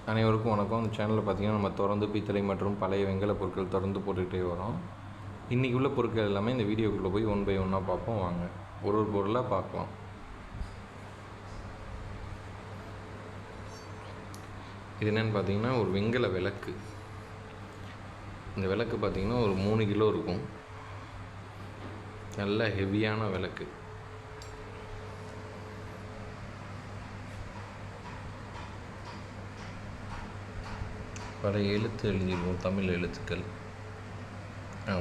அனைவருக்கும் வணக்கம். அந்த சேனலில் பார்த்திங்கன்னா நம்ம தொடர்ந்து பித்தளை மற்றும் பழைய வெண்கல பொருட்கள் தொடர்ந்து போட்டுக்கிட்டே வரோம். இன்றைக்கி உள்ள பொருட்கள் எல்லாமே இந்த வீடியோக்குள்ளே போய் ஒன் பை ஒன்னாக பார்ப்போம். வாங்க ஒரு பொருளாக பார்க்கலாம். இது என்னென்னு பார்த்திங்கன்னா ஒரு வெண்கல விளக்கு. இந்த விளக்கு பார்த்திங்கன்னா ஒரு 3 கிலோ இருக்கும். நல்ல ஹெவியான விளக்கு. பல எழுத்து எழுதியிருக்கோம், தமிழ் எழுத்துக்கள்.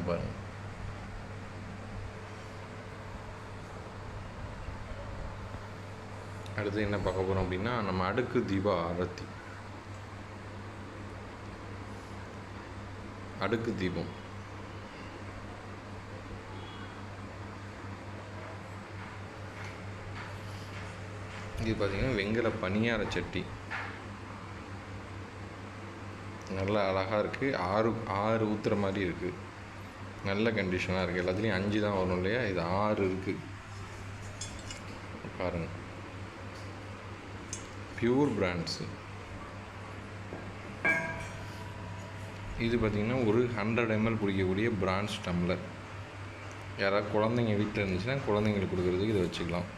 பாருங்கள். அடுத்து என்ன பார்க்க போகிறோம் அப்படின்னா, நம்ம அடுக்கு தீப ஆரத்தி. அடுக்கு தீபம் இது பார்த்திங்கன்னா வெண்கல பணியார சட்டி. நல்லா அழகாக இருக்குது. ஆறு ஊற்றுற மாதிரி இருக்குது. நல்ல கண்டிஷனாக இருக்குது. எல்லாத்துலேயும் 5 தான் வரும் இல்லையா, இது 6 இருக்குது. பாருங்கள், பியூர் பிராண்ட்ஸு. இது பார்த்திங்கன்னா ஒரு 100 ml பிடிக்கக்கூடிய பிராண்ட்ஸ் டம்ளர். யாராவது குழந்தைங்க வீட்டில் இருந்துச்சுன்னா குழந்தைங்களுக்கு கொடுக்குறதுக்கு இதை வச்சுக்கலாம்.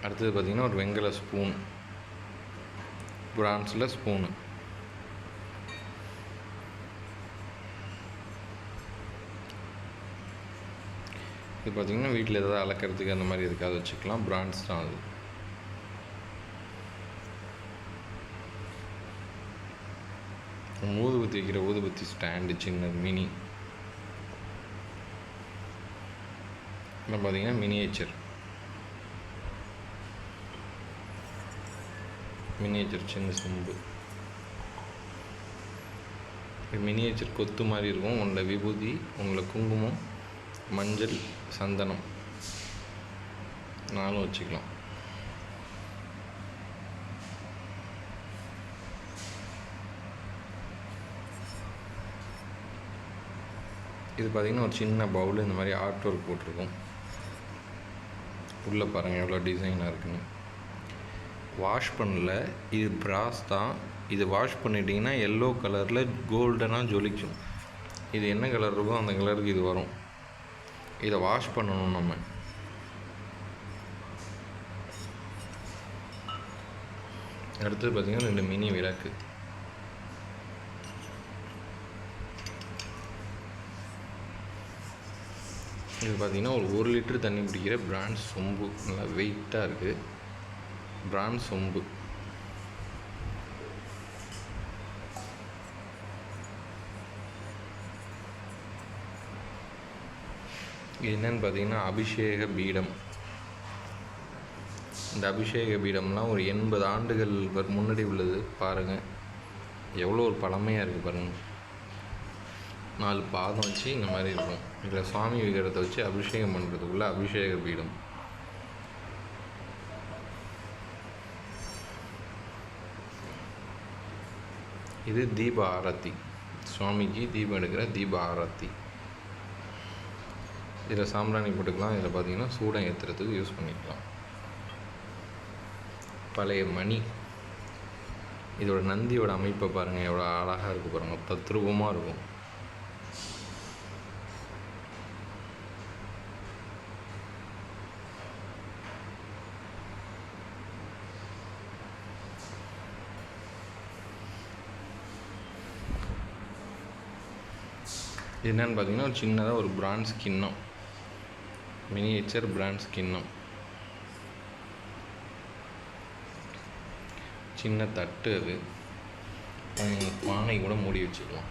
அடுத்தது பார்த்திங்கன்னா ஒரு வெண்கல ஸ்பூன், பிராண்ட்ஸில் ஸ்பூனு. இது பார்த்திங்கன்னா வீட்டில் எதாவது அளக்கிறதுக்கு அந்த மாதிரி எதுக்காக வச்சுக்கலாம். பிராண்ட்ஸ் தான் அது. ஊதுபத்தி வைக்கிற ஊதுபத்தி ஸ்டாண்டு, சின்ன மினி. பார்த்திங்கன்னா மினியேச்சர் சின்ன சொம்பு. மினியேச்சர் கொத்து மாதிரி இருக்கும். உங்களை விபூதி, உங்களை குங்குமம், மஞ்சள், சந்தனம் 4 வச்சுக்கலாம். இது பார்த்திங்கன்னா ஒரு சின்ன பவுல். இந்த மாதிரி ஆர்ட் ஒர்க் போட்டிருக்கும். உள்ளே பாருங்கள் எவ்வளோ டிசைனாக இருக்குன்னு. வாஷ் பண்ணல, இது பிராஸ் தான். இது வாஷ் பண்ணிட்டிங்கன்னா எல்லோ கலரில் கோல்டனாக ஜொலிக்கும். இது என்ன கலர் இருக்கோ அந்த கலருக்கு இது வரும். இதை வாஷ் பண்ணணும் நம்ம. அடுத்தது பார்த்திங்கன்னா 2 மினி விளக்கு. இது பார்த்திங்கன்னா ஒரு 1 லிட்டர் தண்ணி பிடிக்கிற பிராண்ட் சொம்பு. நல்லா வெயிட்டாக இருக்குது. பிராண்ட் சொம்பு. இது என்னென்னு பார்த்தீங்கன்னா அபிஷேக பீடம். இந்த அபிஷேக பீடம்லாம் ஒரு 80 ஆண்டுகள் முன்னாடி உள்ளது. பாருங்கள் எவ்வளோ ஒரு பழமையாக இருக்குது பாருங்கள். 4 பாதம் வச்சு இந்த மாதிரி இருக்கும். இதில் சுவாமி விக்கிரத்தை வச்சு அபிஷேகம் பண்ணுறதுக்குள்ள அபிஷேக பீடம். இது தீப ஆரத்தி. சுவாமிக்கு தீபம் எடுக்கிற தீப ஆரத்தி. இதில் சாம்பிராணி போட்டுக்கலாம். இதில் பார்த்திங்கன்னா சூடம் ஏற்றுறதுக்கு யூஸ் பண்ணிக்கலாம். பழைய மணி. இதோட நந்தியோட அமைப்பை பாருங்கள், எவ்வளோ அழகாக இருக்குது பாருங்கள். தத்ரூபமாக இருக்கும். என்னென்னு பார்த்தீங்கன்னா ஒரு சின்னதாக ஒரு பிராண்ட்ஸ் கிண்ணம், மினியேச்சர் பிராண்ட்ஸ் கிண்ணம். சின்ன தட்டு. அது பானை கூட மூடி வச்சுக்கலாம்.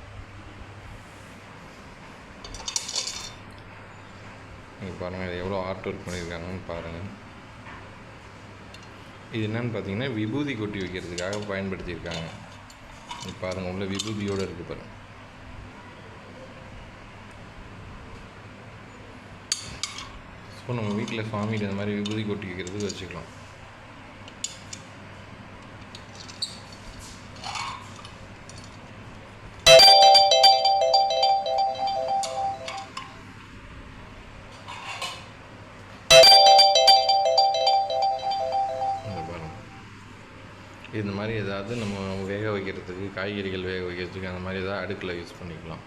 நீங்கள் பாருங்கள் இது எவ்வளோ ஆர்ட் ஒர்க் பண்ணியிருக்காங்கன்னு பாருங்கள். இது என்னென்னு பார்த்தீங்கன்னா விபூதி கொட்டி வைக்கிறதுக்காக பயன்படுத்தியிருக்காங்க. பாருங்கள் உள்ள விபூதியோடு இருக்குது பாருங்கள். ஸோ நம்ம வீட்டில் சுவாமிகிட்ட இந்த மாதிரி விபூதி கொட்டி வைக்கிறதுக்கு வச்சுக்கலாம். இந்த மாதிரி ஏதாவது நம்ம வேக வைக்கிறதுக்கு, காய்கறிகள் வேக வைக்கிறதுக்கு அந்த மாதிரி ஏதாவது அடுப்பில் யூஸ் பண்ணிக்கலாம்.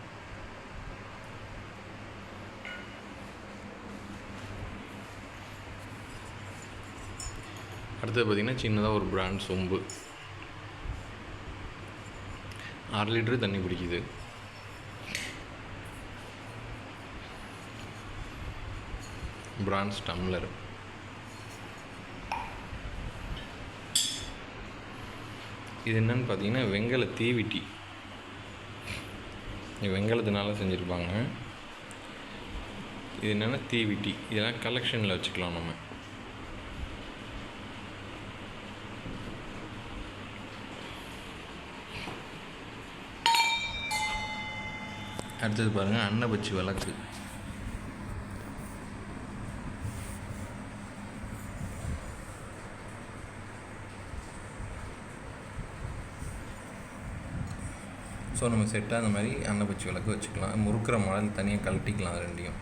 அடுத்தது பார்த்திங்கன்னா சின்னதாக ஒரு பிராண்ட் சொம்பு, 6 லிட்டரு தண்ணி பிடிக்குது. பிரான்ஸ் டம்ளர், இது என்னென்னு பார்த்தீங்கன்னா வெங்கல தீவிட்டி. வெங்கலத்தினால செஞ்சுருப்பாங்க. இது என்னென்னா தீவிட்டி. இதெல்லாம் கலெக்ஷனில் வச்சுக்கலாம் நம்ம. அடுத்தது பாருங்கள் அன்னபச்சி விளக்கு. ஸோ நம்ம செட்டாக அந்த மாதிரி அன்னபச்சி விளக்கு வச்சுக்கலாம். முறுக்கிற மாடல் தனியாக கழட்டிக்கலாம் அது ரெண்டையும்.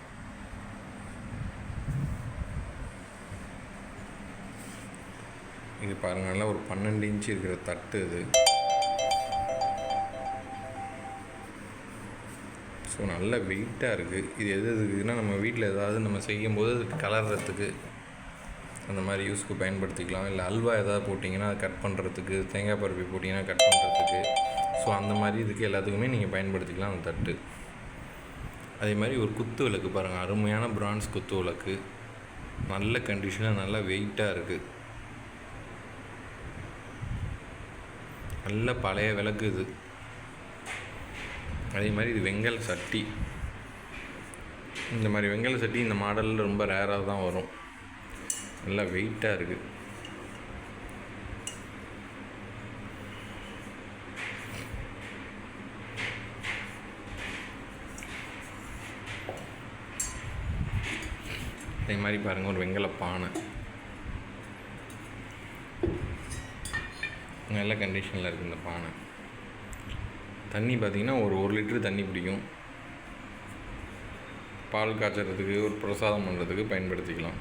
இது பாருங்கள் நல்லா ஒரு 12 இன்ச்சு இருக்கிற தட்டு இது. ஸோ நல்ல வெயிட்டாக இருக்குது. இது எது இருக்குதுன்னா நம்ம வீட்டில் ஏதாவது நம்ம செய்யும்போது அது கலர்றதுக்கு அந்த மாதிரி யூஸ்க்கு பயன்படுத்திக்கலாம். இல்லை அல்வா ஏதாவது போட்டிங்கன்னா அது கட் பண்ணுறதுக்கு, தேங்காய் பருப்பி போட்டிங்கன்னா கட் பண்ணுறதுக்கு, ஸோ அந்த மாதிரி இதுக்கு எல்லாத்துக்குமே நீங்கள் பயன்படுத்திக்கலாம் அந்த தட்டு. அதே மாதிரி ஒரு குத்து விளக்கு பாருங்கள், அருமையான பிரான்ஸ் குத்து விளக்கு, நல்ல கண்டிஷனாக நல்லா வெயிட்டாக இருக்குது. நல்ல பழைய விளக்கு இது. அதே மாதிரி இது வெங்கல சட்டி. இந்த மாதிரி வெங்கல சட்டி இந்த மாடலில் ரொம்ப ரேராக தான் வரும். நல்லா வெயிட்டாக இருக்குது. அதே மாதிரி பாருங்கள் ஒரு வெங்கல பானை நல்ல கண்டிஷனில் இருக்குது. இந்த பானை தண்ணி பார்த்திங்கன்னா ஒரு 1 லிட்டரு தண்ணி பிடிக்கும். பால் காய்ச்சறதுக்கு, ஒரு பிரசாதம் பண்ணுறதுக்கு பயன்படுத்திக்கலாம்.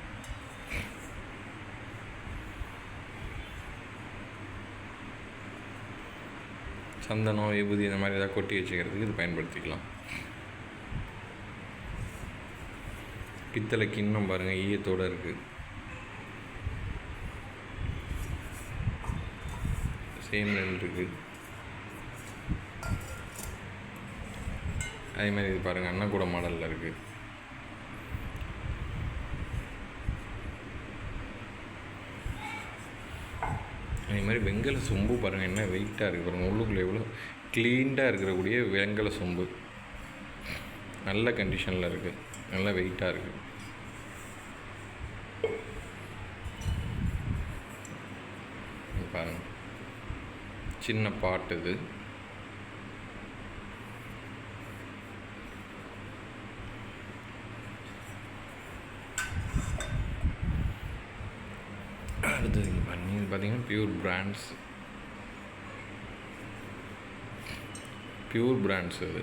சந்தனம், விபூதி இந்த மாதிரி ஏதாவது கொட்டி வச்சுக்கிறதுக்கு இது பயன்படுத்திக்கலாம். பித்தளை கிண்ணம் பாருங்கள் ஈயத்தோடு இருக்குது. சேம் நெல் இருக்குது. அதே மாதிரி இது பாருங்கள் அன்னக்கூட மாடலில் இருக்குது. அதே மாதிரி வெங்கல சொம்பு பாருங்கள் என்ன வெயிட்டாக இருக்குது பாருங்கள். உள்ளுக்குள்ளே எவ்வளோ க்ளீனாக இருக்கக்கூடிய வெங்கல சொம்பு நல்ல கண்டிஷனில் இருக்குது, நல்லா வெயிட்டாக இருக்குது. பாருங்கள் சின்ன பாட்டு இது. அடுத்தது இது பண்ணி இது பார்த்திங்கன்னா பியூர் பிராண்ட்ஸ் அது.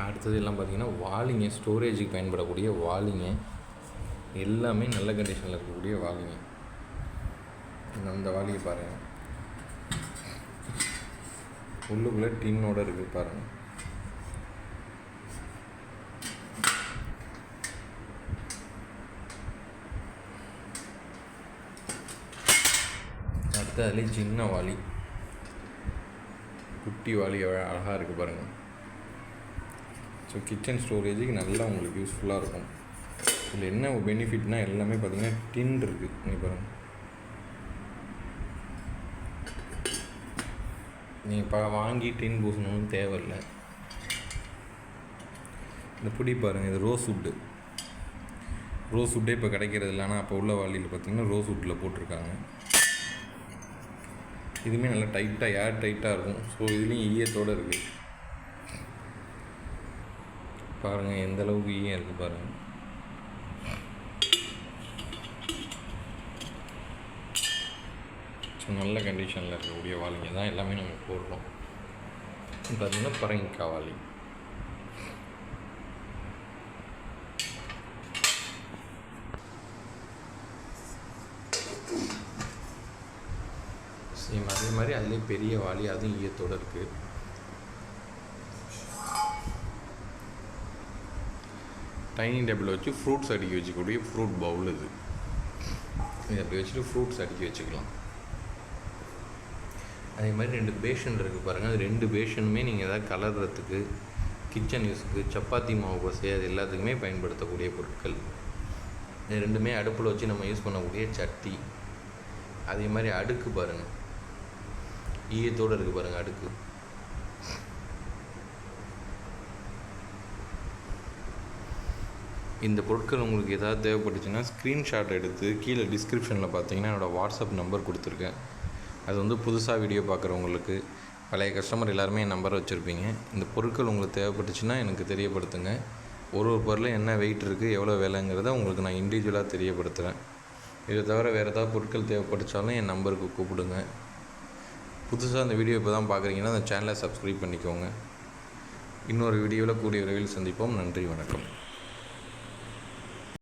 அடுத்தது எல்லாம் பார்த்திங்கன்னா வாளிங்க, ஸ்டோரேஜுக்கு பயன்படக்கூடிய வாளிங்க, எல்லாமே நல்ல கண்டிஷனில் இருக்கக்கூடிய வாளிங்க. அந்த வாளியை பாருங்கள், உள்ளுக்குள்ளே டின்னோடு இருக்குது பாருங்கள். அடுத்து அதுலேயே சின்ன வாளி, குட்டி வாளி அழகாக இருக்குது பாருங்கள். ஸோ கிச்சன் ஸ்டோரேஜுக்கு நல்லா உங்களுக்கு யூஸ்ஃபுல்லாக இருக்கும். இதில் என்ன பெனிஃபிட்னால் எல்லாமே பார்த்திங்கன்னா டின் இருக்குது. நீங்கள் பாருங்கள், நீங்கள் வாங்கி டின் பூசணும்னு தேவையில்லை. இந்த பிடி பாருங்கள், இது ரோஸ்வுட்டே இப்போ கிடைக்கிறது இல்லை. ஆனால் அப்போ உள்ள வாளியில் பார்த்திங்கன்னா ரோஸ்வுட்டில் போட்டிருக்காங்க. இதுவுமே நல்லா டைட்டாக ஏர் டைட்டாக இருக்கும். ஸோ இதுலேயும் ஈயத்தோடு இருக்குது பாருங்கள், எந்த அளவுக்கு ஈயம் இருக்குது பாருங்கள். ஸோ நல்ல கண்டிஷனில் இருக்கக்கூடிய வாளிங்க தான் எல்லாமே நம்ம போடுறோம். பார்த்திங்கன்னா பரங்கிக்காய் வாளி. சேம் அதே மாதிரி அதுலேயே பெரிய வாளி, அதுவும் ஈயத்தோடு இருக்குது. டைனிங் டேபிளில் வச்சு ஃப்ரூட்ஸ் அடுக்கி வச்சுக்கூடிய ஃப்ரூட் பவுல் இது. இதை அப்படி வச்சுட்டு ஃப்ரூட்ஸ் அடுக்கி வச்சுக்கலாம். அதே மாதிரி 2 பேஷன் இருக்குது பாருங்கள். அது 2 பேஷனுமே நீங்கள் எதாவது கலர்றதுக்கு, கிச்சன் யூஸுக்கு, சப்பாத்தி மாவு பசை, அது எல்லாத்துக்குமே பயன்படுத்தக்கூடிய பொருட்கள். இது 2மே அடுப்பில் வச்சு நம்ம யூஸ் பண்ணக்கூடிய சட்டி. அதே மாதிரி அடுக்கு பாருங்கள், ஈயத்தோடு இருக்குது பாருங்கள் அடுக்கு. இந்த பொருட்கள் உங்களுக்கு எதாவது தேவைப்பட்டுச்சுன்னா ஸ்க்ரீன்ஷாட் எடுத்து கீழே டிஸ்கிரிப்ஷனில் பார்த்தீங்கன்னா என்னோடய வாட்ஸ்அப் நம்பர் கொடுத்துருக்கேன். அது வந்து புதுசாக வீடியோ பார்க்குறவங்களுக்கு, பழைய கஸ்டமர் எல்லாருமே என் நம்பரை வச்சுருப்பீங்க. இந்த பொருட்கள் உங்களுக்கு தேவைப்பட்டுச்சுன்னா எனக்கு தெரியப்படுத்துங்க. ஒரு பொருள் என்ன வெயிட் இருக்குது, எவ்வளோ விலைங்கிறத உங்களுக்கு நான் இண்டிவிஜுவலாக தெரியப்படுத்துகிறேன். இதை தவிர வேறு ஏதாவது பொருட்கள் தேவைப்பட்டுச்சாலும் என் நம்பருக்கு கூப்பிடுங்க. புதுசாக அந்த வீடியோ இப்போ தான் பார்க்குறீங்கன்னா அந்த சேனலை சப்ஸ்கிரைப் பண்ணிக்கோங்க. இன்னொரு வீடியோவில் கூடிய விரைவில் சந்திப்போம். நன்றி, வணக்கம்.